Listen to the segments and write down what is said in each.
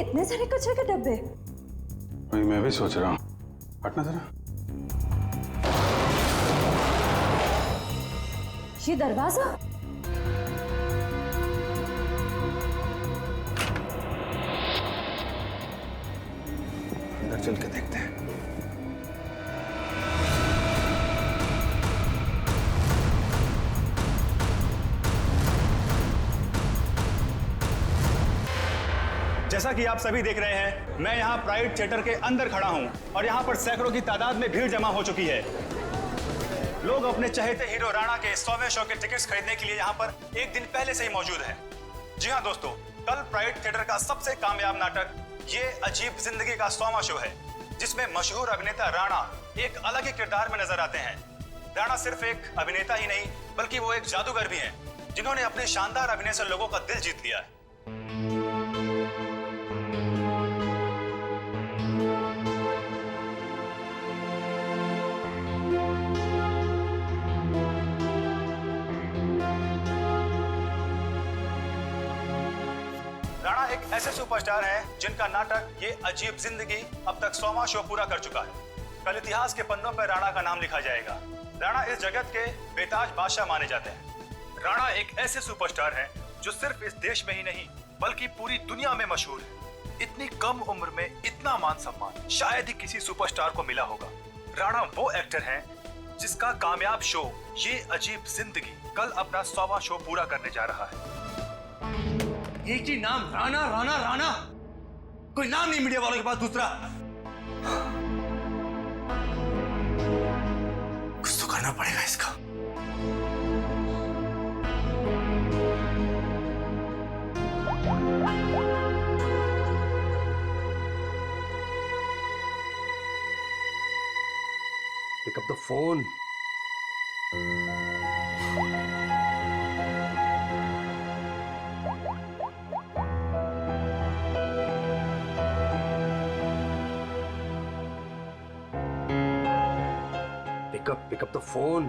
इतने सारे कचरे के डब्बे? वही मैं भी सोच रहा हूँ। हटना जरा। ये दरवाजा? अंदर चल के देखते हैं। जैसा कि आप सभी देख रहे हैं, मैं यहाँ प्राइड थिएटर के अंदर खड़ा हूँ और यहाँ पर सैकड़ों की तादाद में भीड़ जमा हो चुकी है। लोग अपने चहेते हीरो राणा के 100वें शो के टिकट्स खरीदने के लिए यहाँ पर एक दिन पहले से ही मौजूद हैं। जी हाँ दोस्तों, कल प्राइड थिएटर का सबसे कामयाब नाटक ये अजीब जिंदगी का 100वां शो है, जिसमें मशहूर अभिनेता राणा एक अलग ही किरदार में नजर आते हैं। राणा सिर्फ एक अभिनेता ही नहीं, बल्कि वो एक जादूगर भी हैं, जिन्होंने अपने शानदार अभिनय से लोगों का दिल जीत लिया है। राणा एक ऐसे सुपरस्टार हैं जिनका नाटक ये अजीब जिंदगी अब तक 100वां शो पूरा कर चुका है। कल इतिहास के पन्नों पर राणा का नाम लिखा जाएगा। राणा इस जगत के बेताज बादशाह माने जाते हैं। राणा एक ऐसे सुपरस्टार हैं जो सिर्फ इस देश में ही नहीं बल्कि पूरी दुनिया में मशहूर है। इतनी कम उम्र में इतना मान सम्मान शायद ही किसी सुपरस्टार को मिला होगा। राणा वो एक्टर हैं जिसका कामयाब शो ये अजीब जिंदगी कल अपना 100वां शो पूरा करने जा रहा है। एक ही नाम, राणा राणा राणा। कोई नाम नहीं मीडिया वालों के पास दूसरा। कुछ तो करना पड़ेगा इसका। Pick up the phone. Pick up the phone.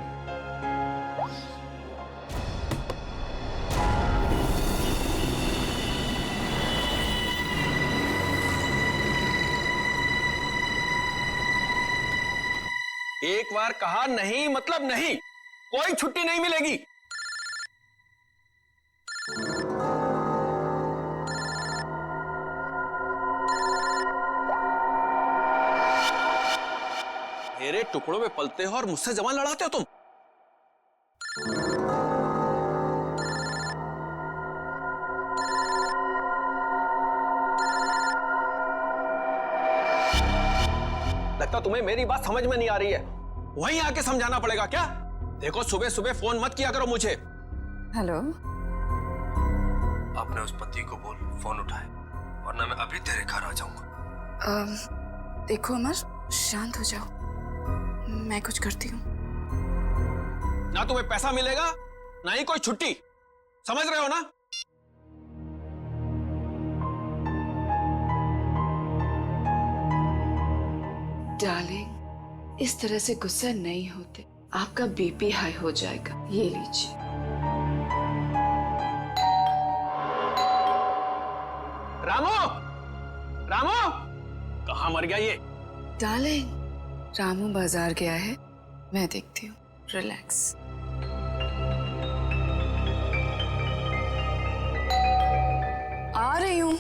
एक बार कहा नहीं मतलब नहीं, कोई छुट्टी नहीं मिलेगी। मेरे टुकड़ों में पलते हो और मुझसे जबान लड़ाते हो तुम। लगता तुम्हें मेरी बात समझ में नहीं आ रही है। वहीं आके समझाना पड़ेगा क्या? देखो सुबह सुबह फोन मत किया करो मुझे। हेलो। अपने उस पति को बोल फोन उठाए, वरना मैं अभी तेरे घर आ जाऊंगा। देखो अमर, शांत हो जाओ, मैं कुछ करती हूँ। ना तुम्हें पैसा मिलेगा ना ही कोई छुट्टी, समझ रहे हो ना? डार्लिंग, इस तरह से गुस्सा नहीं होते, आपका बीपी हाई हो जाएगा। ये लीजिए। रामू, रामू, कहाँ मर गया ये? डार्लिंग, रामू बाजार गया है, मैं देखती हूँ। रिलैक्स। आ रही हूँ।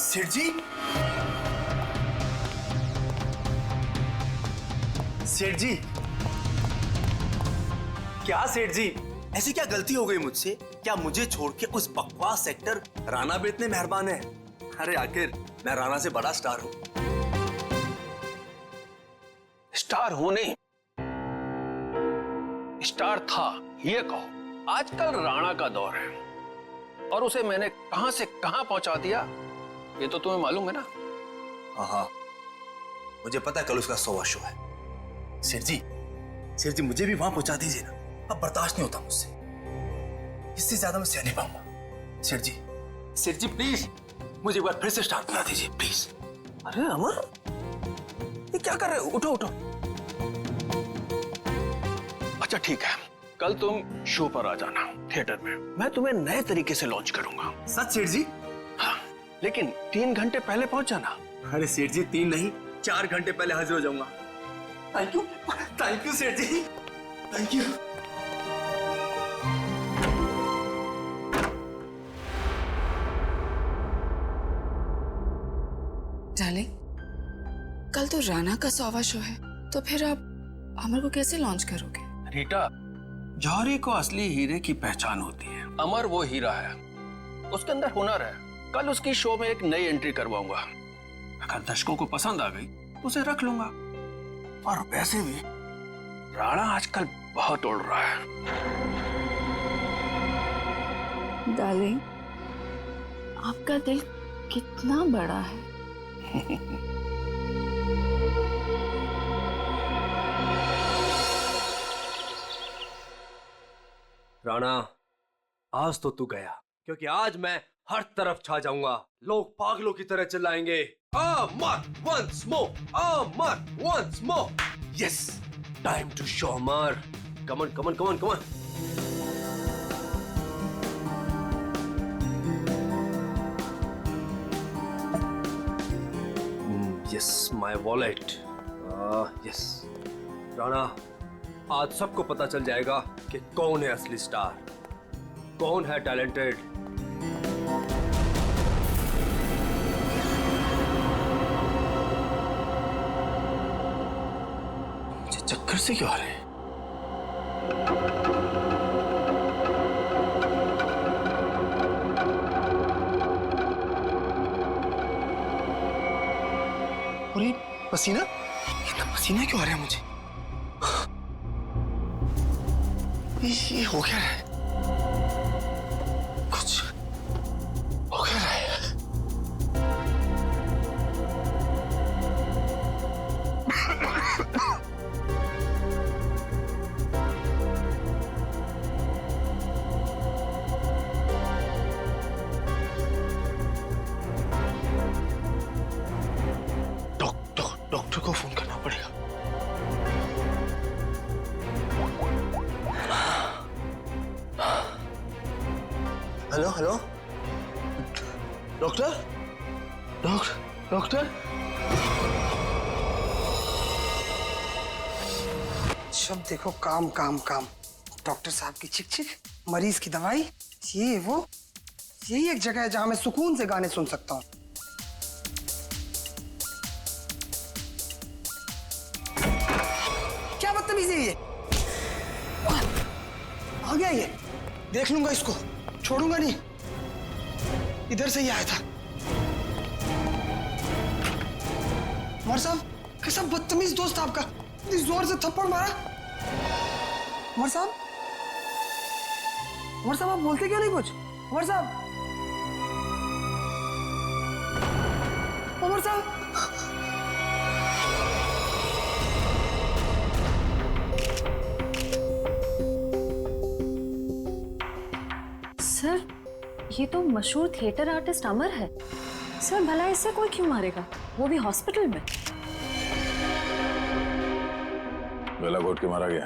सेठ जी, सेठ जी, क्या सेठ जी, ऐसी क्या गलती हो गई मुझसे? क्या मुझे छोड़ के उस बकवास एक्टर राणा पे इतने मेहरबान है? अरे आखिर मैं राणा से बड़ा स्टार हूं। स्टार हूं नहीं, स्टार था ये कहो। आजकल राणा का दौर है और उसे मैंने कहां से कहां पहुंचा दिया ये तो तुम्हें मालूम है ना? हाँ, मुझे पता है कल उसका 100वां शो है। सेठ जी, सेठ जी मुझे भी वहां पहुंचा दीजिए ना, अब बर्दाश्त नहीं होता मुझसे, इससे ज्यादा मैं सह नहीं पाऊंगा। सेठ जी प्लीज मुझे एक बार फिर से स्टार बना दीजिए प्लीज। अरे अमर, ये क्या कर रहे हो? उठो उठो। अच्छा ठीक है, कल तुम शो पर आ जाना थिएटर में, मैं तुम्हें नए तरीके से लॉन्च करूंगा। सच सेठ जी? हाँ, लेकिन 3 घंटे पहले पहुंच जाना। अरे सेठ जी 3 नहीं 4 घंटे पहले हाजिर हो जाऊंगा। थैंक यू सेठ जी, थैंक यू। डार्लिंग, कल तो राणा का 100वां शो है, तो फिर आप अमर को कैसे लॉन्च करोगे? रीटा, जौहरी को असली हीरे की पहचान होती है। अमर वो हीरा है, उसके अंदर हुनर है। कल उसकी शो में एक नई एंट्री करवाऊंगा, अगर दर्शकों को पसंद आ गई तो उसे रख लूंगा। और वैसे भी राणा आजकल बहुत उड़ रहा है। डार्लिंग, आपका दिल कितना बड़ा है। राणा, आज तो तू गया, क्योंकि आज मैं हर तरफ छा जाऊंगा। लोग पागलों की तरह चिल्लाएंगे, Amar once more, Amar once more. Yes, time to show Amar. Come on come on come on come on. Yes, my wallet. Yes Rana, आज सबको पता चल जाएगा कि कौन है असली स्टार, कौन है टैलेंटेड। मुझे चक्कर से क्यों आ रहे हैं? और ये पसीना, इतना पसीना क्यों आ रहा है मुझे? ये हो क्या रहा है? कुछ हो क्या रहा है? डॉक्टर को फोन करना पड़ेगा। Hello hello, doctor doctor. जब देखो काम काम काम। डॉक्टर साहब की चिक चिक, मरीज की दवाई, ये वो, यही एक जगह है जहां मैं सुकून से गाने सुन सकता हूँ। क्या बदतमीजी है ये? आ गया ये, देख लूंगा इसको, छोड़ूंगा नहीं। इधर से ही आया था। उमर साहब, कैसा बदतमीज दोस्त आपका, इतनी जोर से थप्पड़ मारा। उमर साहब, उमर साहब आप बोलते क्यों नहीं कुछ? उमर साहब, उमर साहब। सर, ये तो मशहूर थिएटर आर्टिस्ट अमर है। सर भला इससे कोई क्यों मारेगा, वो भी हॉस्पिटल में। गला घोट के मारा गया।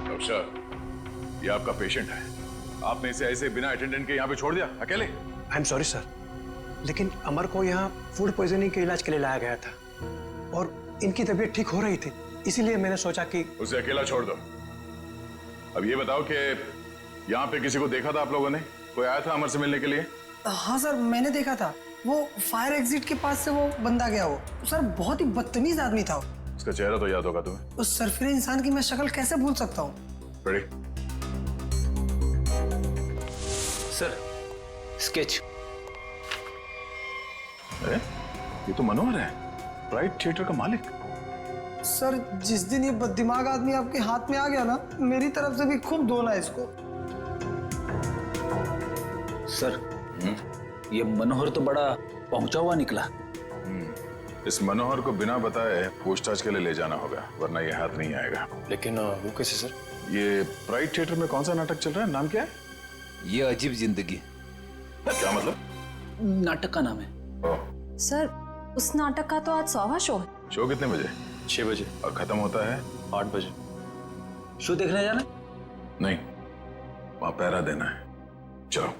डॉक्टर साहब, ये आपका पेशेंट है, आपने इसे ऐसे बिना अटेंडेंट के यहाँ पे छोड़ दिया अकेले? आई एम सॉरी सर, लेकिन अमर को यहाँ फूड पॉइजनिंग के इलाज के लिए लाया गया था और इनकी तबीयत ठीक हो रही थी, इसीलिए मैंने सोचा कि उसे अकेला छोड़ दो। अब ये बताओ कि यहाँ पे किसी को देखा था आप लोगों ने? कोई आया था अमर से मिलने के लिए? हाँ सर, मैंने देखा था। वो फायर एग्जिट के पास से वो बंदा गया। वो सर बहुत ही बदतमीज आदमी था। उसका चेहरा तो याद होगा तुम्हें? उस सरफिरे इंसान की मैं शक्ल कैसे भूल सकता हूँ? बड़ी सर, स्केच। अरे ये तो मनोहर है, प्राइड थिएटर का मालिक। सर जिस दिन ये बददिमाग आदमी आपके हाथ में आ गया ना, मेरी तरफ से भी खूब धोना है इसको। सर, ये मनोहर तो बड़ा पहुंचा हुआ निकला। इस मनोहर को बिना बताए पूछताछ के लिए ले जाना होगा, वरना ये हाथ नहीं आएगा। लेकिन वो कैसे सर? ये प्राइड थिएटर में कौन सा नाटक चल रहा है, नाम क्या है? ये अजीब जिंदगी क्या मतलब? नाटक का नाम है। ओह, सर उस नाटक का तो आज 100वां शो है। शो कितने बजे? 6 बजे। और खत्म होता है? 8 बजे। शो देखने जाना? नहीं, वहां पहरा देना है। चलो।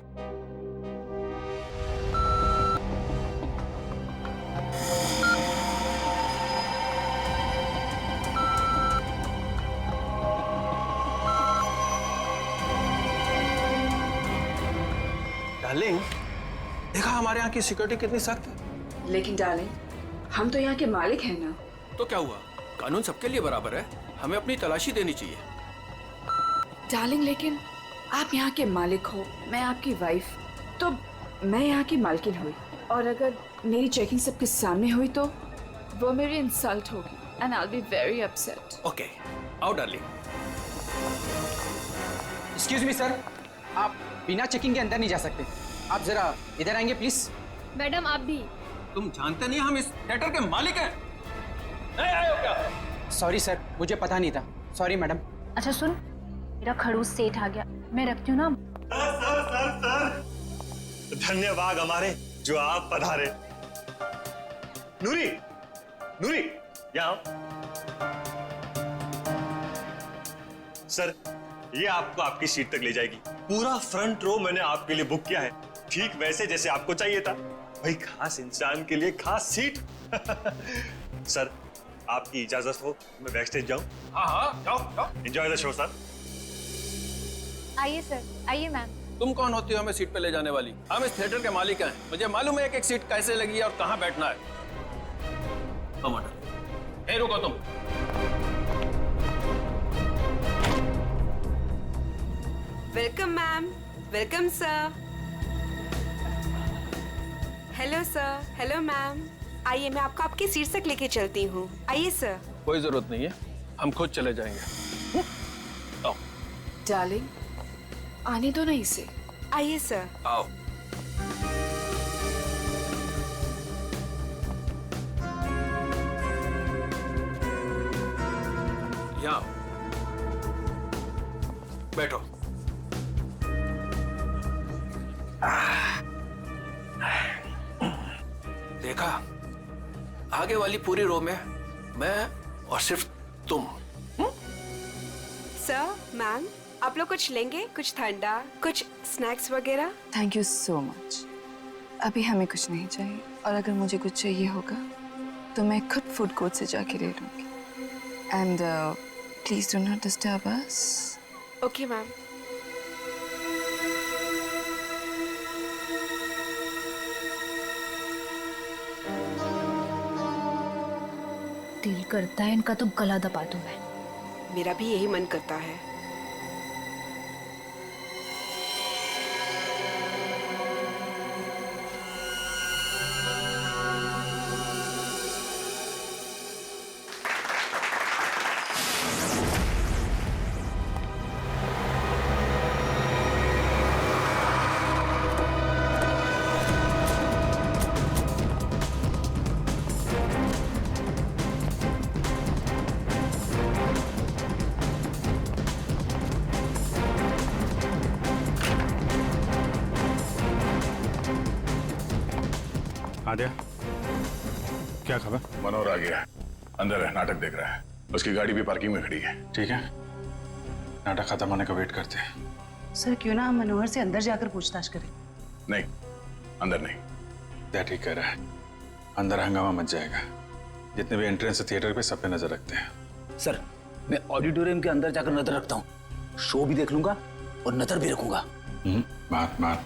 डार्लिंग, देखा हमारे यहाँ की सिक्योरिटी कितनी सख्त है। लेकिन डार्लिंग, हम तो यहाँ के मालिक हैं ना। तो क्या हुआ, कानून सबके लिए बराबर है, हमें अपनी तलाशी देनी चाहिए। डार्लिंग, लेकिन आप यहाँ के मालिक हो, मैं आपकी वाइफ, तो मैं यहाँ की मालकिन हुई, और अगर मेरी चेकिंग सबके सामने हुई तो वो मेरी इंसल्ट होगी and I will be very upset. Okay, आओ डार्लिंग। एक्सक्यूज मी सर, आप बिना चेकिंग के अंदर नहीं जा सकते। आप जरा इधर आएंगे प्लीज। मैडम आप भी। तुम जानते नहीं हम इस थिएटर के मालिक हैं? नहीं आए हो क्या? सॉरी सर, मुझे पता नहीं था। Sorry madam. अच्छा सुन, मेरा खड़ूस सेठ आ गया, मैं रखती हूँ ना। धन्यवाद हमारे जो आप पधारे। नूरी, नूरी, यहाँ आओ। सर, ये आपको आपकी सीट तक ले जाएगी। पूरा फ्रंट रो मैंने आपके लिए बुक किया है, ठीक वैसे जैसे आपको चाहिए था। भाई खास इंसान के लिए खास सीट। सर, आपकी इजाजत हो मैं बैक स्टेज जाऊं? हाँ, जाओ जाओ। Enjoy the show sir. आइए सर, आइए मैम। तुम कौन होती हो हमें सीट पे ले जाने वाली? हम इस थिएटर के मालिक हैं, मुझे मालूम है एक एक सीट कैसे लगी है और कहाँ बैठना है। ए रुको तुम। Welcome ma'am, welcome sir. Hello sir, hello ma'am. आइए मैं आपको आपकी सीट तक लेके चलती हूँ। आइए सर। कोई जरूरत नहीं है, हम खुद चले जाएंगे। आओ। डार्लिंग, आने दो ना इसे। आइए सर। आओ। यहाँ बैठो। देखा, आगे वाली पूरी रो में मैं और सिर्फ तुम। सर, मैम, आप लोग कुछ लेंगे? कुछ ठंडा, कुछ स्नैक्स वगैरह? Thank you so much. अभी हमें कुछ नहीं चाहिए, और अगर मुझे कुछ चाहिए होगा तो मैं खुद फूड कोर्ट से जाके ले लूंगी। And please do not disturb us. Okay ma'am. दिल करता है इनका तो गला दबा दूं मैं। मेरा भी यही मन करता है। आद्या, क्या खबर? मनोहर आ गया, अंदर है, नाटक देख रहा है। उसकी गाड़ी भी पार्किंग में खड़ी है। ठीक है, नाटक खत्म होने का वेट करते हैं। सर, क्यों ना हम मनोहर से अंदर जाकर पूछताछ करें? नहीं, अंदर नहीं। क्या ठीक कह रहा है, अंदर हंगामा मच जाएगा। जितने भी एंट्रेंस थिएटर पे सब पे नजर रखते हैं। सर, मैं ऑडिटोरियम के अंदर जाकर नजर रखता हूँ। शो भी देख लूंगा और नजर भी रखूंगा। मार मार।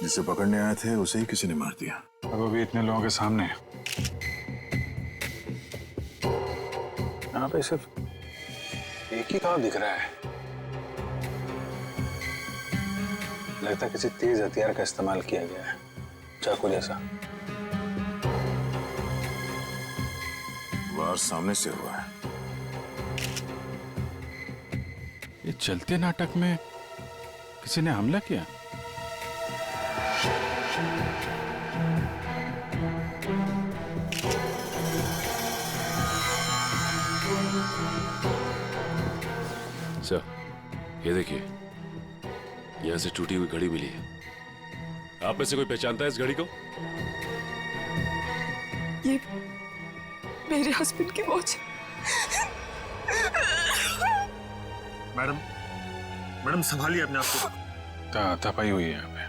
जिसे पकड़ने आए थे उसे ही किसी ने मार दिया। अब वो भी इतने लोगों के सामने। यहाँ पे सिर्फ एक ही काम दिख रहा है। लगता है किसी तेज हथियार का इस्तेमाल किया गया है, चाकू जैसा। वार सामने से हुआ है। ये चलते नाटक में किसी ने हमला किया? सर, ये देखिए, यहां से टूटी हुई घड़ी मिली है। आप में से कोई पहचानता है इस घड़ी को? ये मेरे हस्बैंड की वॉच। मैडम, मैडम संभालिए अपने आप को। तपाई हुई है यहाँ पे।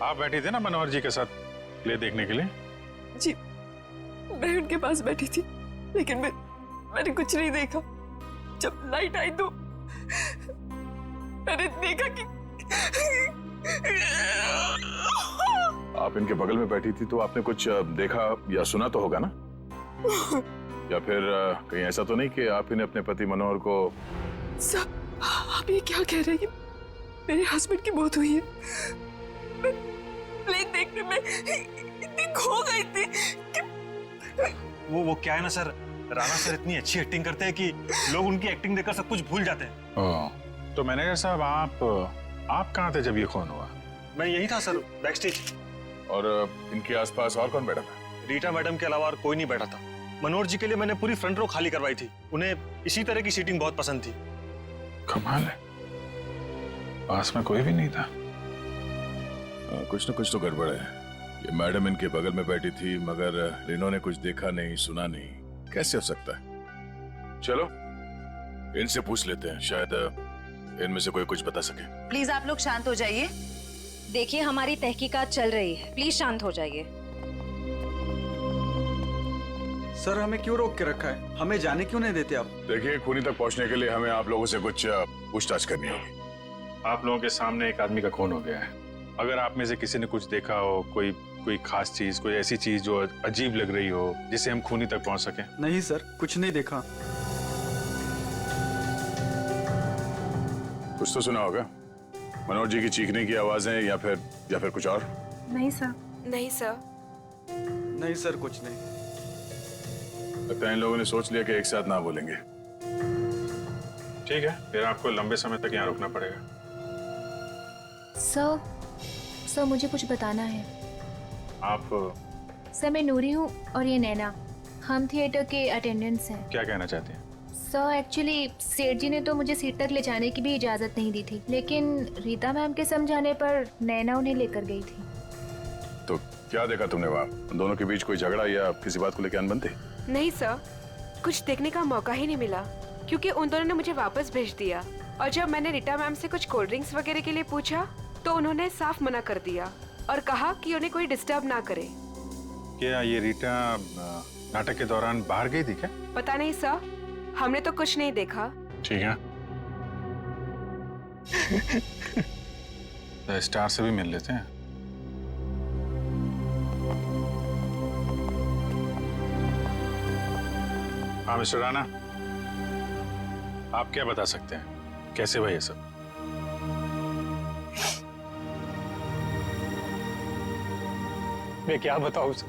आप बैठी थी ना मनोहर जी के साथ प्ले देखने के लिए? जी, मैं उनके पास बैठी थी, लेकिन मैंने कुछ नहीं देखा। जब लाइट आई तो मैंने देखा कि आप इनके बगल में बैठी थी तो आपने कुछ देखा या सुना तो होगा ना? या फिर कहीं ऐसा तो नहीं कि आप इन्हें अपने पति मनोहर को? सर, आप ये क्या कह रहे हैं? मेरे हस्बैंड की मौत हुई है। मैं प्ले देखने में इतनी खो गई थी कि वो क्या है ना सर, राणा सर इतनी अच्छी एक्टिंग करते हैं कि लोग उनकी एक्टिंग देखकर सब कुछ भूल जाते हैं। तो मैनेजर साहब, आप कहाँ थे जब ये खून हुआ? मैं यही था सर, बैकस्टेज। और इनके आसपास और कौन बैठा था? रीटा मैडम के अलावा और कोई नहीं बैठा था। मनोहर जी के लिए मैंने पूरी फ्रंट रो खाली करवाई थी। उन्हें इसी तरह की सीटिंग बहुत पसंद थी। कमाल है, पास में कोई भी नहीं था। कुछ न कुछ तो गड़बड़ है। ये मैडम इनके बगल में बैठी थी मगर इन्होंने कुछ देखा नहीं, सुना नहीं। कैसे हो सकता है? चलो इनसे पूछ लेते हैं, शायद इनमें से कोई कुछ बता सके। प्लीज आप लोग शांत हो जाइए। देखिए, हमारी तहकीकात चल रही है, प्लीज शांत हो जाइए। सर, हमें क्यों रोक के रखा है? हमें जाने क्यों नहीं देते आप? देखिए, खूनी तक पहुंचने के लिए हमें आप लोगों से कुछ पूछताछ करनी होगी। आप लोगों के सामने एक आदमी का खून हो गया है। अगर आप में से किसी ने कुछ देखा हो, कोई खास चीज, कोई ऐसी चीज जो अजीब लग रही हो जिससे हम खूनी तक पहुंच सके। नहीं सर, कुछ नहीं देखा। कुछ तो सुना होगा, मनोहर जी की चीखने की आवाजें या फिर कुछ और? नहीं सर। नहीं सर। नहीं सर, कुछ नहीं। लगता है इन लोगों ने सोच लिया कि एक साथ ना बोलेंगे। ठीक है, फिर आपको लंबे समय तक यहाँ रुकना पड़ेगा। सर, मुझे कुछ बताना है। आप? सर, मैं नूरी हूँ और ये नैना, हम थिएटर के अटेंडेंट्स हैं। क्या कहना चाहते हैं? सर, एक्चुअली सेठ जी ने तो मुझे सीट तक ले जाने की भी इजाजत नहीं दी थी, लेकिन रीता मैम के समझाने पर नैना उन्हें लेकर गई थी। तो क्या देखा तुमने वहाँ? दोनों के बीच कोई झगड़ा या किसी बात को लेकर अनबन थी? नहीं सर, कुछ देखने का मौका ही नहीं मिला, क्योंकि उन दोनों ने मुझे वापस भेज दिया। और जब मैंने रीटा मैम से कुछ कोल्ड ड्रिंक्स वगैरह के लिए पूछा तो उन्होंने साफ मना कर दिया और कहा कि उन्हें कोई डिस्टर्ब ना करे। क्या ये रीटा नाटक के दौरान बाहर गई थी क्या? पता नहीं सर, हमने तो कुछ नहीं देखा। ठीक है, तो स्टार से भी मिल लेते हैं। हाँ मिस्टर राणा, आप क्या बता सकते हैं, कैसे हुआ ये सब? मैं क्या बताऊं सर,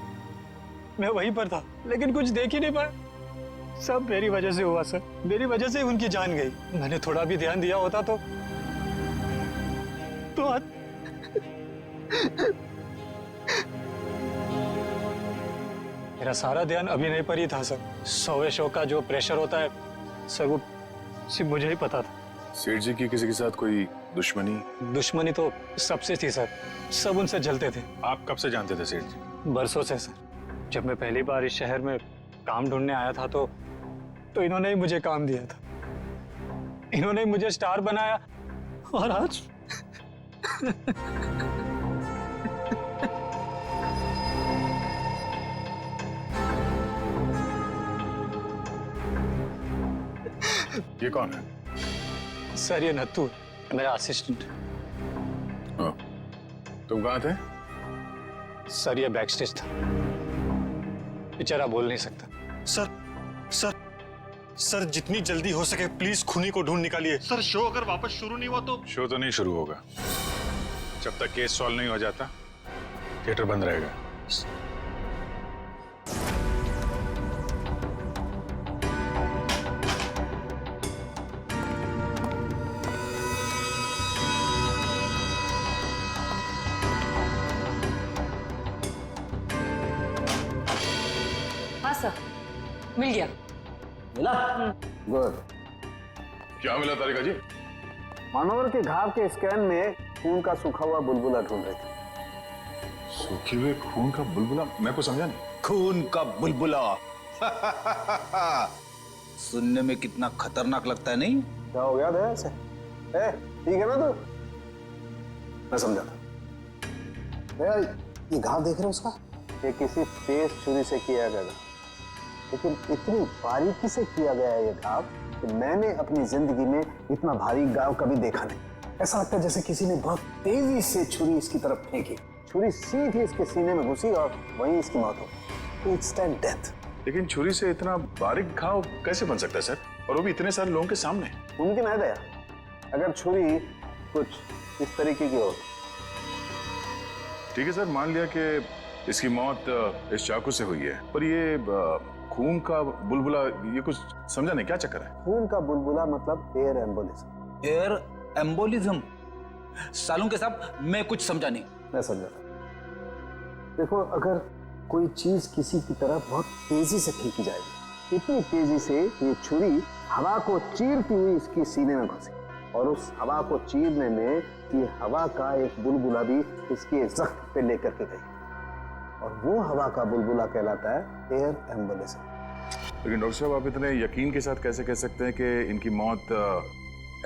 मैं वहीं पर था लेकिन कुछ देख ही नहीं पाया। सब मेरी वजह से हुआ सर, मेरी वजह से उनकी जान गई। मैंने थोड़ा भी ध्यान दिया होता तो आज मेरा सारा ध्यान अभिनय पर ही था सर। 100वें शो का जो प्रेशर होता है सर, वो सिर्फ मुझे ही पता था। सेठ जी की किसी के साथ कोई दुश्मनी? दुश्मनी तो सबसे थी सर, सब उनसे जलते थे। आप कब से जानते थे सेठ जी? बरसों से सर। जब मैं पहली बार इस शहर में काम ढूंढने आया था तो इन्होंने ही मुझे काम दिया था, इन्होंने ही मुझे स्टार बनाया। और आज ये कौन है? सर, ये नत्थू मेरा असिस्टेंट। तुम कहाँ थे? सर, ये बैकस्टेज था, बेचारा बोल नहीं सकता। सर सर सर, जितनी जल्दी हो सके प्लीज खूनी को ढूंढ निकालिए। सर, शो अगर वापस शुरू नहीं हुआ तो? शो तो नहीं शुरू होगा जब तक केस सॉल्व नहीं हो जाता। थिएटर बंद रहेगा। हाँ सर, मिल गया। मिला? गुड। क्या मिला तारिका जी? मनोहर के घाव के स्कैन में खून का सूखा हुआ बुलबुला ढूंढ रहे थे। सूखे हुए खून का बुलबुला? मैं को समझा नहीं। खून का बुलबुला। सुनने में कितना खतरनाक लगता है, नहीं? क्या हो गया दया से? ठीक है ना तू? मैं समझा था। दया, ये घाव देख रहे हो उसका? ये किसी तेज छुरी से किया गया था, लेकिन इतनी बारीकी से किया गया है ये घाव कि मैंने अपनी जिंदगी में इतना भारी घाव कभी देखा नहीं। ऐसा लगता है जैसे किसी ने बहुत तेजी से छुरी इसकी तरफ फेंकी, छुरी सीधी इसके सीने में घुसी और वहीं इसकी मौत हो गई। Instant death. लेकिन छुरी से इतना बारीक घाव कैसे बन सकता है सर, और वो भी इतने सारे लोगों के सामने? मुमकिन है दया, अगर छुरी कुछ इस तरीके की हो। ठीक है सर, मान लिया कि इसकी मौत इस चाकू से हुई है, पर ये खून का बुलबुला, ये कुछ समझा नहीं, क्या चक्कर है? खून का बुलबुला मतलब एयर एम्बोलिज्म। Air embolism? सालू के साहब, मैं कुछ समझा नहीं। मैं समझा। देखो, अगर कोई चीज किसी की तरफ बहुत तेजी से फेंकी जाएगी, इतनी तेजी से ये छुरी हवा को चीरती हुई इसकी सीने में घुसी, और उस हवा को चीरने में ये हवा का एक बुलबुला भी इसके जख्म पे लेकर के गई, और वो हवा का बुलबुला कहलाता है एयर एम्बोलिज्म। लेकिन डॉक्टर साहब, आप इतने यकीन के साथ कैसे कह सकते हैं कि इनकी मौत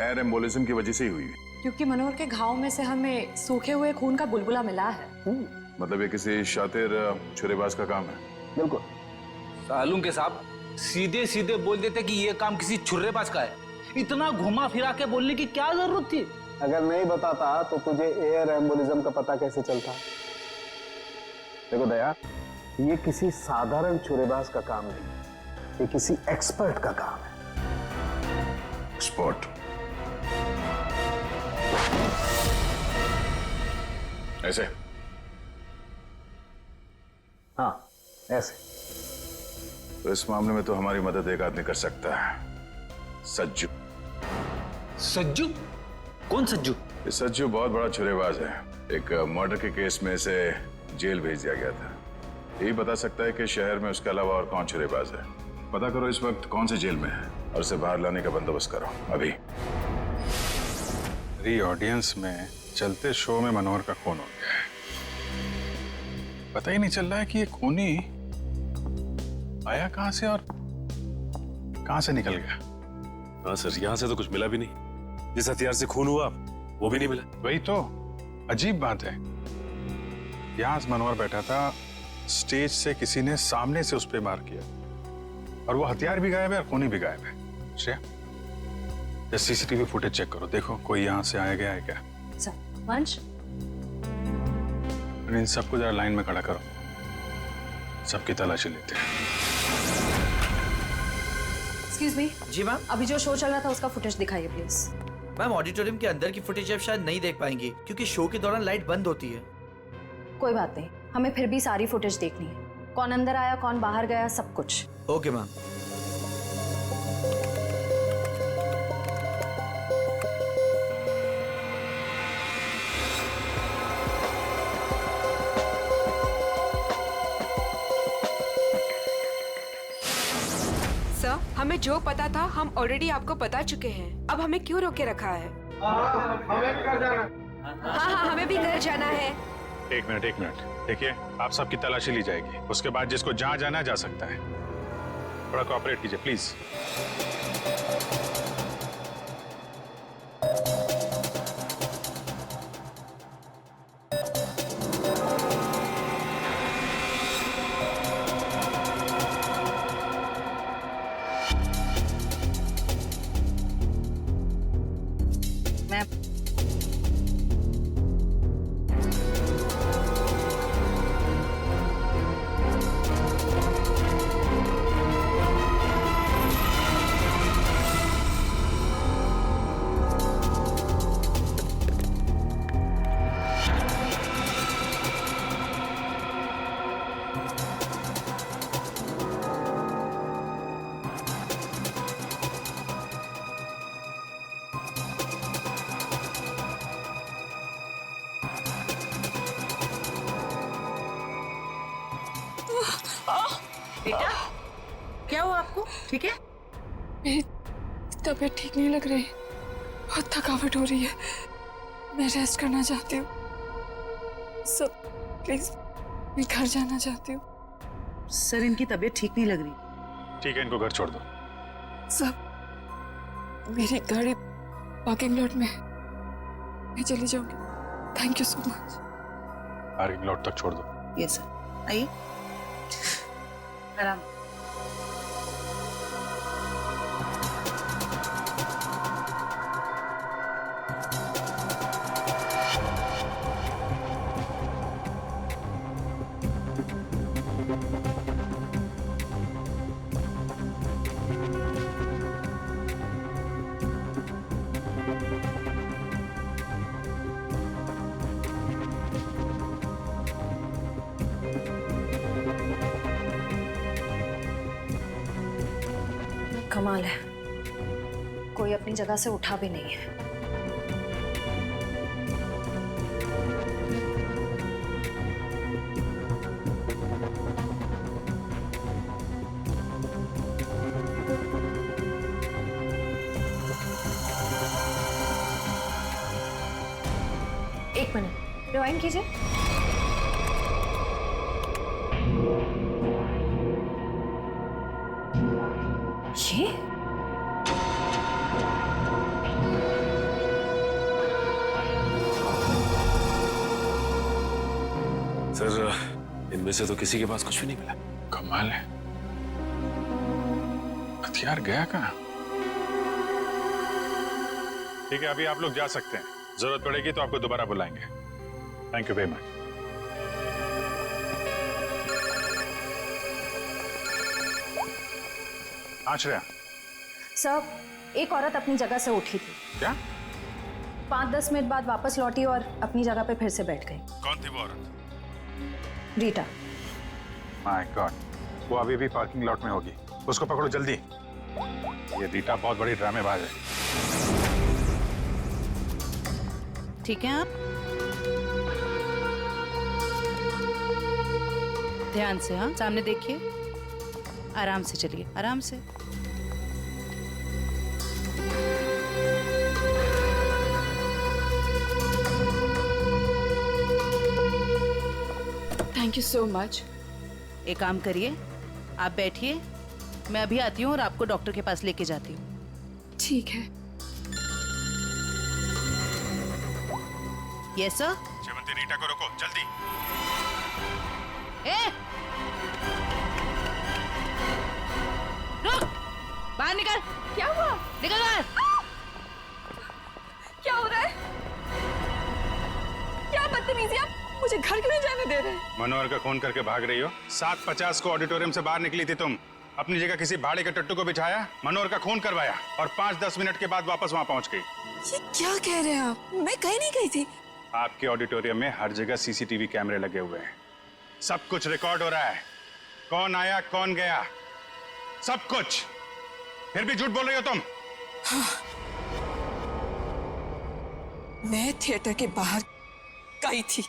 एयर एम्बोलिज्म की वजह से ही हुई है? क्योंकि मनोहर के घाव में से हमें सूखे हुए खून का बुलबुला मिला है। मतलब ये किसी शातिर छुरेबाज का काम है? बिल्कुल। सालू के साहब सीधे सीधे बोल देते कि ये काम किसी छुर्रेबाज का है, इतना घुमा फिरा के बोलने की क्या जरूरत थी? अगर नहीं बताता तो तुझे एयर एम्बोलिज्म का पता कैसे चलता? देखो दया, ये किसी साधारण छुरेबाज का काम नहीं, ये किसी एक्सपर्ट का काम है। एक्सपर्ट? ऐसे? हाँ, ऐसे। तो इस मामले में तो हमारी मदद एक आदमी कर सकता है, सज्जू। सज्जू? कौन सज्जू? ये सज्जू बहुत बड़ा छुरेबाज है। एक मर्डर के केस में इसे जेल भेज दिया गया था। यही बता सकता है कि शहर में उसके अलावा और कौन छुरेबाज है। पता करो इस वक्त कौन से जेल में है और उसे बाहर लाने का बंदोबस्त करो अभी। मेरी ऑडियंस में चलते शो में मनोहर का खून हो गया है। पता ही नहीं चल रहा है कि ये खूनी आया कहां से और कहां से निकल गया। हाँ सर, यहाँ से तो कुछ मिला भी नहीं। जिस हथियार से खून हुआ वो भी नहीं मिला। वही तो अजीब बात है। यहां मनोहर बैठा था, स्टेज से किसी ने सामने से उस पर मार किया, और वो हथियार भी गायब है और खूनी भी गायब है। श्रेया, सीसीटीवी फुटेज चेक करो, देखो कोई यहाँ से आया गया है क्या। वंश, इन सबको जरा लाइन में खड़ा करो, सबकी तलाशी लेते हैं। Excuse me. जी मैम। अभी जो शो चल रहा था उसका फुटेज दिखाइए प्लीज। मैम, ऑडिटोरियम के अंदर की फुटेज आप शायद नहीं देख पाएंगे क्योंकि शो के दौरान लाइट बंद होती है। कोई बात नहीं, हमें फिर भी सारी फुटेज देखनी है। कौन अंदर आया, कौन बाहर गया, सब कुछ। Okay ma'am. सर, हमें जो पता था हम ऑलरेडी आपको बता चुके हैं। अब हमें क्यों रोके रखा है? हाँ, हमें भी घर जाना है। एक मिनट देखिए, आप सबकी तलाशी ली जाएगी, उसके बाद जिसको जहां जाना है जा सकता है। थोड़ा कोऑपरेट कीजिए प्लीज। बेटा क्या हुआ आपको? ठीक है? मेरी तबीयत ठीक नहीं लग रही, बहुत थकावट हो रही है, मैं रेस्ट करना चाहती हूँ। सब प्लीज, मैं घर जाना चाहती हूँ। सर इनकी तबीयत ठीक नहीं लग रही। ठीक है, इनको घर छोड़ दो। सब, मेरी गाड़ी पार्किंग लॉट में है, मैं चली जाऊंगी। Thank you so much. Parking lot तक छोड़ दो। यस सर, आइए आराम। कमाल है, कोई अपनी जगह से उठा भी नहीं है। एक मिनट, रिवाइंड कीजिए। ये सर, इनमें से तो किसी के पास कुछ भी नहीं मिला। कमाल है, हथियार गया कहाँ? ठीक है, अभी आप लोग जा सकते हैं। जरूरत पड़ेगी तो आपको दोबारा बुलाएंगे। Thank you very much. हाँ श्रेया। सब, एक औरत अपनी जगह से उठी थी। क्या? 5-10 मिनट बाद वापस लौटी और अपनी जगह पे फिर से बैठ गई। कौन थी वो औरत? रीटा। माय गॉड, वो अभी भी पार्किंग लॉट में होगी। उसको पकड़ो जल्दी। ये रीटा बहुत बड़ी ड्रामेबाज है। ठीक है आप? ध्यान से, हाँ, सामने देखिए, आराम से चलिए, आराम से। Thank you so much. एक काम करिए, आप बैठिए, मैं अभी आती हूँ और आपको डॉक्टर के पास लेके जाती हूँ। ठीक है। Yes sir. शेवंती, रीटा को रोको जल्दी। ए! रुक! बाहर निकल। क्या हुआ? निकल बाहर। क्या हो रहा है? क्या बदतमीजी, आप मुझे घर क्यों नहीं जाने दे रहे? मनोहर का खून करके भाग रही हो। 7:50 को ऑडिटोरियम से बाहर निकली थी तुम। अपनी जगह किसी भाड़े के टट्टू को बिठाया, मनोहर का खून करवाया और 5-10 मिनट के बाद वापस वहां पहुंच गई। ये क्या कह रहे हैं आप? मैं कहीं नहीं गई थी। आपके ऑडिटोरियम में हर जगह सीसीटीवी कैमरे लगे हुए हैं। सब कुछ रिकॉर्ड हो रहा है। कौन आया, कौन गया, सब कुछ। फिर भी झूठ बोल रही हो तुम। हाँ। मैं थिएटर के बाहर गई थी।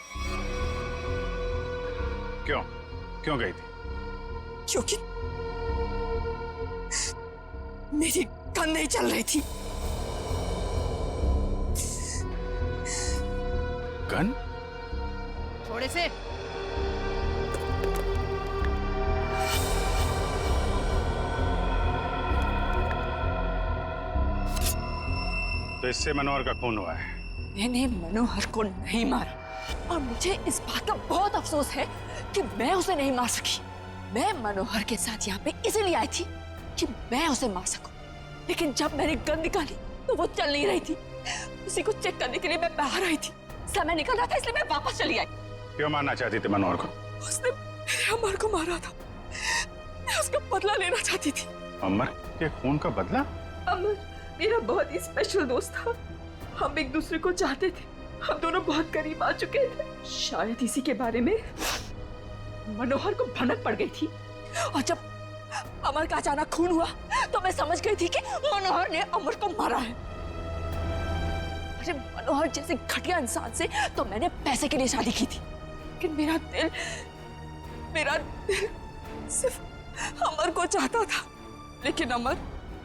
क्यों? क्यों गई थी? क्योंकि मेरी गन नहीं चल रही थी। गन? थोड़े से। तो इससे मनोहर का खून हुआ है। मैंने मनोहर को नहीं मारा और मुझे इस बात का बहुत अफसोस है कि मैं उसे नहीं मार सकी। मैं मनोहर के साथ यहाँ पे इसलिए आई थी कि मैं उसे मार सकूं। लेकिन जब मैंने गन निकाली तो वो चल नहीं रही थी। उसी को चेक करने के लिए मैं बाहर आई थी। समय निकल रहा था इसलिए मैं वापस चली आई। क्यों मारना चाहती थी मनोहर को? उसने मेरे अमर को मारा था, मैं उसका बदला लेना चाहती थी। अमर के खून का बदला? अमर मेरा बहुत ही स्पेशल दोस्त था। हम एक दूसरे को चाहते थे, हम दोनों बहुत करीब आ चुके थे। शायद इसी के बारे में मनोहर को भनक पड़ गई थी और जब अमर का अचानक खून हुआ तो मैं समझ गई थी कि मनोहर ने अमर को मारा है। अरे मनोहर जैसे घटिया इंसान से तो मैंने पैसे के लिए शादी की थी, लेकिन मेरा दिल सिर्फ अमर को चाहता था, लेकिन अमर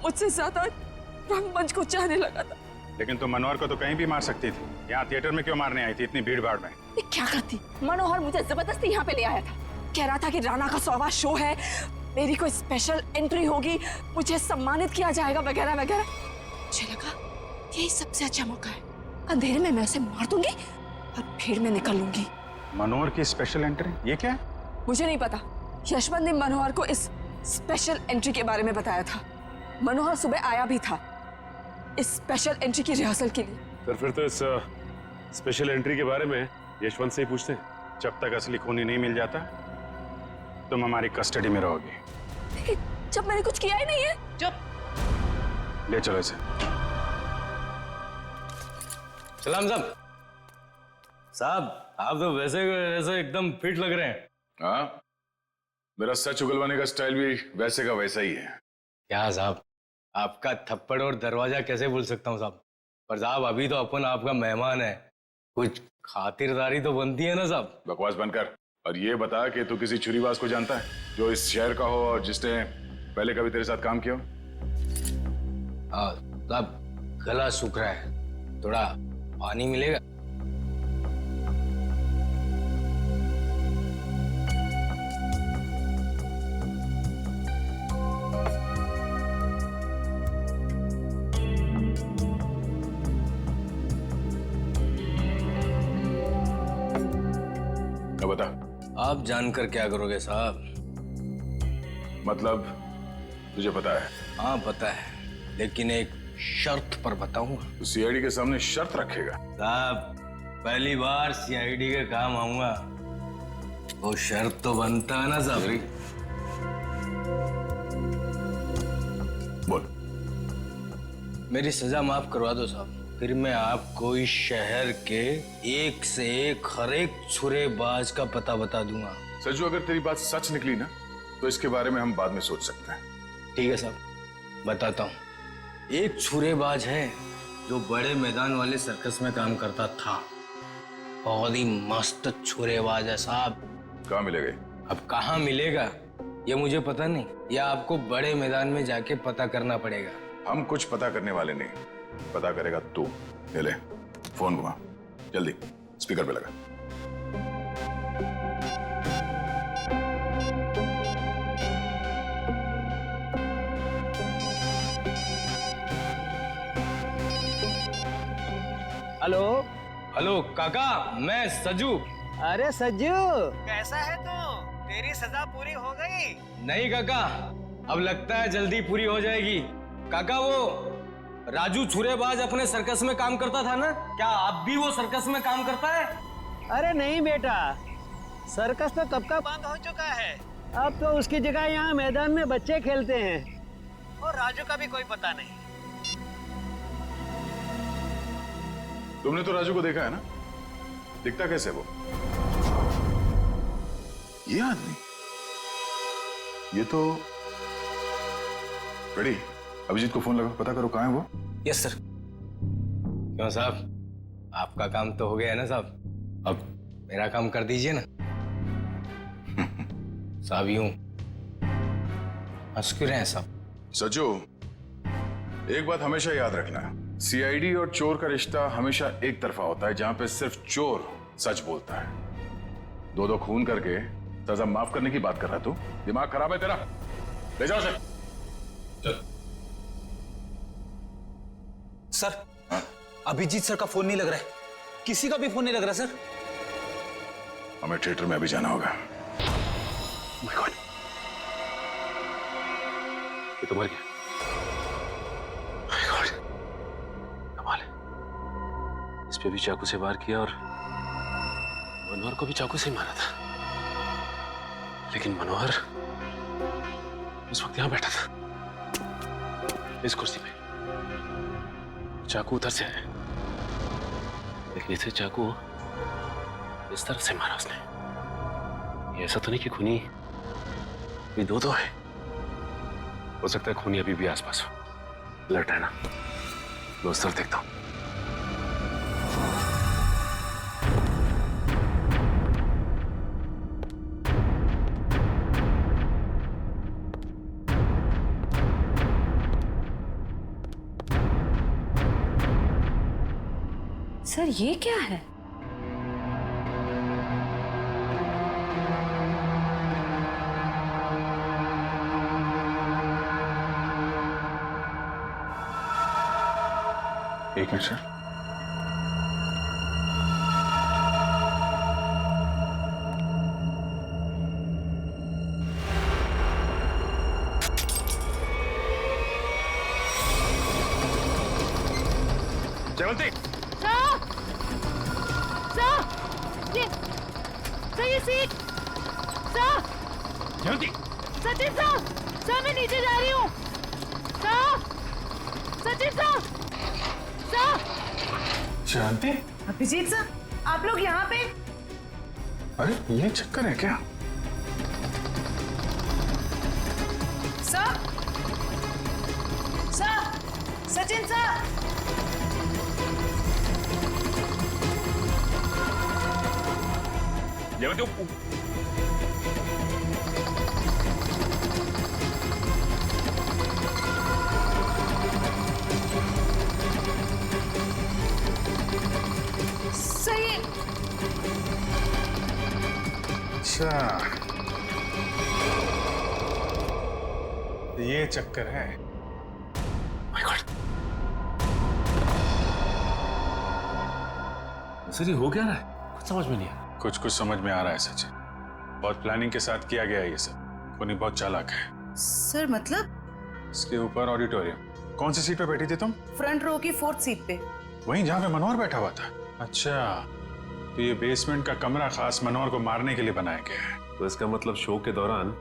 मुझसे ज्यादा रंगमंच को चाहने लगा था। लेकिन तुम मनोहर को तो कहीं भी मार सकती थी, यहाँ थिएटर में क्यों मारने आई थी इतनी भीड़ भाड़ में? ये क्या करती? मनोहर मुझे जबरदस्ती यहाँ पे ले आया था। कह रहा था कि राणा का 100वां शो है, मेरी कोई स्पेशल एंट्री होगी, मुझे सम्मानित किया जाएगा वगैरह वगैरह। मुझे लगा यही सबसे अच्छा मौका है, अंधेरे में मैं उसे मार दूंगी और भीड़ में निकल लूंगी। मनोहर की स्पेशल एंट्री, ये क्या है? मुझे नहीं पता। यशवंत ने मनोहर को इस स्पेशल एंट्री के बारे में बताया था। मनोहर सुबह आया भी था इस स्पेशल एंट्री की रिहर्सल के लिए। सर फिर तो इस स्पेशल एंट्री के बारे में यशवंत से ही पूछते हैं। जब तक असली खूनी नहीं मिल जाता तुम हमारी कस्टडी में रहोगी। लेकिन जब मैंने कुछ किया ही नहीं है। चुप। ले चलो इसे। सलाम साहब। साहब आप तो वैसे एकदम फिट लग रहे हैं। हाँ, मेरा सच उगलवाने का स्टाइल भी वैसे का वैसा ही है। क्या साहब, आपका थप्पड़ और दरवाजा कैसे भूल सकता हूँ साहब। पर साहब अभी तो अपन आपका मेहमान है, कुछ खातिरदारी तो बनती है ना साहब। बकवास बंद कर और ये बता कि तू किसी छुरीबाज को जानता है जो इस शहर का हो और जिसने पहले कभी तेरे साथ काम किया हो? हाँ साहब, गला सूख रहा है, थोड़ा पानी मिलेगा? बता। आप जानकर क्या करोगे साहब? मतलब तुझे पता है? हाँ पता है, लेकिन एक शर्त पर बताऊंगा। तो सीआईडी के सामने शर्त रखेगा? साहब पहली बार सीआईडी के काम आऊंगा, वो शर्त तो बनता है ना साहब। बोल। मेरी सजा माफ करवा दो साहब, फिर मैं आपको इस शहर के एक से एक हर एक छुरेबाज का पता बता दूंगा। सज्जू, अगर तेरी बात सच निकली ना तो इसके बारे में हम बाद में सोच सकते हैं। ठीक है साहब, बताता हूँ। एक छुरेबाज है जो बड़े मैदान वाले सर्कस में काम करता था, बहुत ही मस्त छुरेबाज है साहब। कहाँ मिलेगा? अब कहाँ मिलेगा ये मुझे पता नहीं, या आपको बड़े मैदान में जाके पता करना पड़ेगा। हम कुछ पता करने वाले नहीं, पता करेगा तू। ले फोन घुमा, जल्दी स्पीकर पे लगा। हेलो। हेलो काका, मैं सज्जू। अरे सज्जू, कैसा है तू? तेरी सजा पूरी हो गई? नहीं काका, अब लगता है जल्दी पूरी हो जाएगी। काका वो राजू छुरेबाज अपने सर्कस में काम करता था ना, क्या आप भी वो सर्कस में काम करता है? अरे नहीं बेटा, सर्कस तो कब का बंद हो चुका है। अब तो उसकी जगह यहाँ मैदान में बच्चे खेलते हैं, और राजू का भी कोई पता नहीं। तुमने तो राजू को देखा है ना, दिखता कैसे वो? ये आदमी, ये तो रेडी। अभिजीत को फोन लगा, पता करो कहाँ है वो। Yes sir. क्यों साहब, आपका काम तो हो गया है ना साहब, अब मेरा काम कर दीजिए ना। साहब यूं हंस क्यों रहे हैं साहब? सज्जू, एक बात हमेशा याद रखना, सीआईडी और चोर का रिश्ता हमेशा एक तरफा होता है, जहां पे सिर्फ चोर सच बोलता है। दो खून करके सजा माफ करने की बात कर रहा है तू? दिमाग खराब है तेरा? ले जाओ सर। चल। सर, अभिजीत सर का फोन नहीं लग रहा है, किसी का भी फोन नहीं लग रहा सर। हमें थिएटर में अभी जाना होगा। My God. ये तो मर गया। My God. कमाल है, इस पे भी चाकू से वार किया और मनोहर को भी चाकू से ही मारा था, लेकिन मनोहर उस वक्त यहां बैठा था इस कुर्सी पे। चाकू उधर से आया, लेकिन इसे चाकू इस तरफ से मारा उसने। ये ऐसा तो नहीं कि खूनी भी दो है, हो सकता है खूनी अभी भी आसपास हो। लट है ना, मैं उस तरफ देखता हूं। सर ये क्या है? एक मिनट सर। जयवंती, ये सीट सर। जयवंती, सचिन साहब, सर मैं नीचे जा रही हूँ सर। सचिन साहब, सर। जयवंती, अभिजीत सर, आप लोग यहाँ पे? अरे ये चक्कर है क्या? Sir, sir, Sachin sir. Jayvanti, सही। अच्छा, ये चक्कर है। My God. सर ये हो क्या रहा है? कुछ समझ में नहीं आ रहा। कुछ कुछ समझ में आ रहा है सचिन। बहुत प्लानिंग के साथ किया गया है ये सब। कोनी बहुत चालाक है। सर मतलब? इसके ऊपर ऑडिटोरियम। कौन सी सीट पे बैठी थी तुम? फ्रंट रो की 4th सीट पे। वहीं जहाँ पे मनोहर बैठा हुआ था। अच्छा, तो ये बेसमेंट का कमरा खास मनोहर को मारने के लिए बनाया गया है। तो इसका मतलब शो के दौरान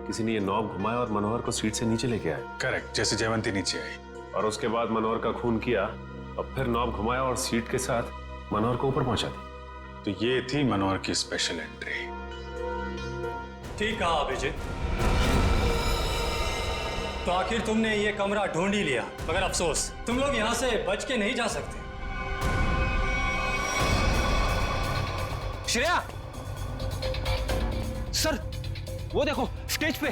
किसी ने ये नॉब घुमाया और मनोहर को सीट से नीचे लेके आया। करेक्ट, जैसे जयवंती नीचे आई और उसके बाद मनोहर का खून किया और फिर नॉब घुमाया और सीट के साथ मनोहर को ऊपर पहुंचा दी। तो ये थी मनोहर की स्पेशल एंट्री। ठीक कहा अभिजीत। तो आखिर तुमने ये कमरा ढूंढ ही लिया, मगर अफसोस तुम लोग यहाँ से बच के नहीं जा सकते। श्रेया, सर वो देखो स्टेज पे।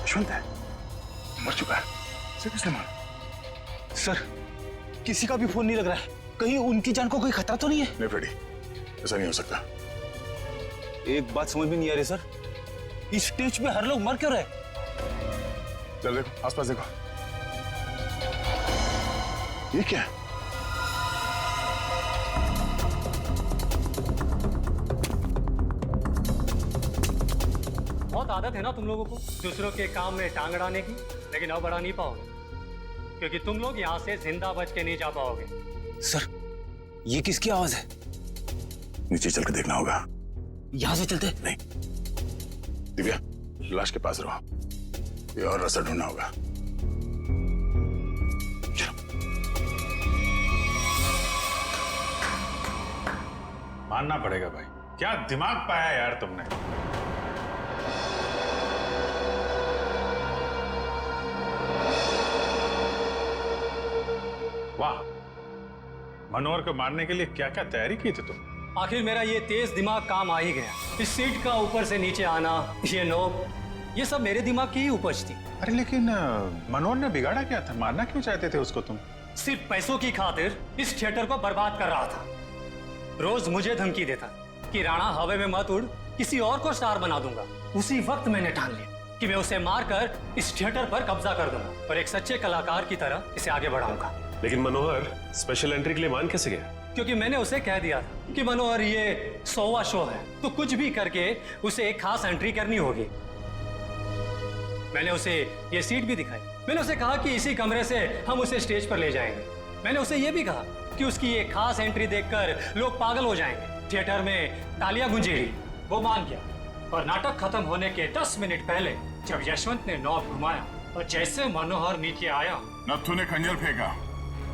यशवंत है, मर चुका है। इसे किसने मारा? सर किसी का भी फोन नहीं लग रहा है। कहीं उनकी जान को कोई खतरा तो नहीं है? नहीं फ्रेडी, ऐसा नहीं हो सकता। एक बात समझ में नहीं आ रही सर, इस स्टेज पे हर लोग मर क्यों रहे? चल देखो, आसपास देखो। ये क्या है? बहुत आदत है ना तुम लोगों को दूसरों के काम में टांग अड़ाने की, लेकिन अब अड़ा नहीं पाओगे क्योंकि तुम लोग यहाँ से जिंदा बच के नहीं जा पाओगे। सर ये किसकी आवाज है? नीचे चल के देखना होगा। यहाँ से चलते? नहीं, दिव्या लाश के पास रहो, ये और रास्ता ढूंढना होगा। मानना पड़ेगा भाई, क्या दिमाग पाया यार तुमने। वाह, मनोहर को मारने के लिए क्या क्या तैयारी की थी तुम। आखिर मेरा ये तेज दिमाग काम आ ही गया। इस सीट का ऊपर से नीचे आना, ये नोब, ये सब मेरे दिमाग की ही उपज थी। अरे लेकिन मनोहर ने बिगाड़ा क्या था? मारना क्यों चाहते थे उसको तुम? सिर्फ पैसों की खातिर इस थिएटर को बर्बाद कर रहा था। रोज मुझे धमकी देता कि राणा हवा में मत उड़, किसी और को स्टार बना दूंगा। उसी वक्त मैंने ठान लिया कि मैं उसे मारकर इस थिएटर पर कब्जा कर दूंगा और एक सच्चे कलाकार की तरह इसे आगे बढ़ाऊंगा। लेकिन मनोहर स्पेशल एंट्री के लिए मान कैसे गया? क्योंकि मैंने उसे कह दिया था कि मनोहर ये 100वां शो है, तो कुछ भी करके उसे एक खास एंट्री करनी होगी। मैंने उसे ये सीट भी दिखाई। मैंने उसे कहा कि इसी कमरे से हम उसे स्टेज पर ले जाएंगे। मैंने उसे ये भी कहा कि उसकी ये खास एंट्री देखकर लोग पागल हो जाएंगे, थिएटर में तालियां गूंजेगी। वो मान गया और नाटक खत्म होने के 10 मिनट पहले जब यशवंत ने नॉब घुमाया और जैसे मनोहर नीचे आया, नत्थु ने खंजर फेंका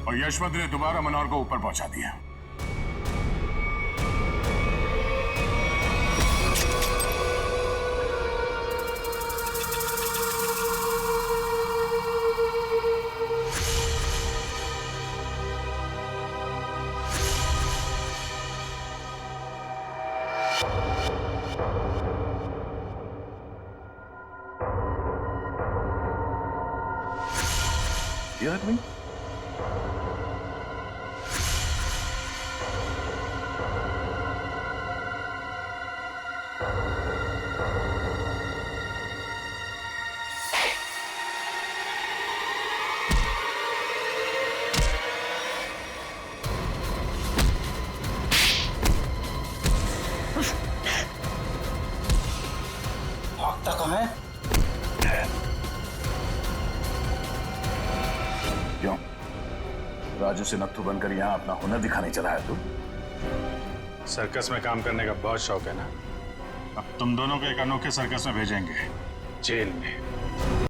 और यशवंत ने दोबारा मनोहर को ऊपर पहुंचा दिया। ये आदमी भागता कहाँ है? क्यों? राजू से नत्थु बनकर यहाँ अपना हुनर दिखाने चला है तू? सर्कस में काम करने का बहुत शौक है ना? अब तुम दोनों को एक अनोखे सर्कस में भेजेंगे, जेल में।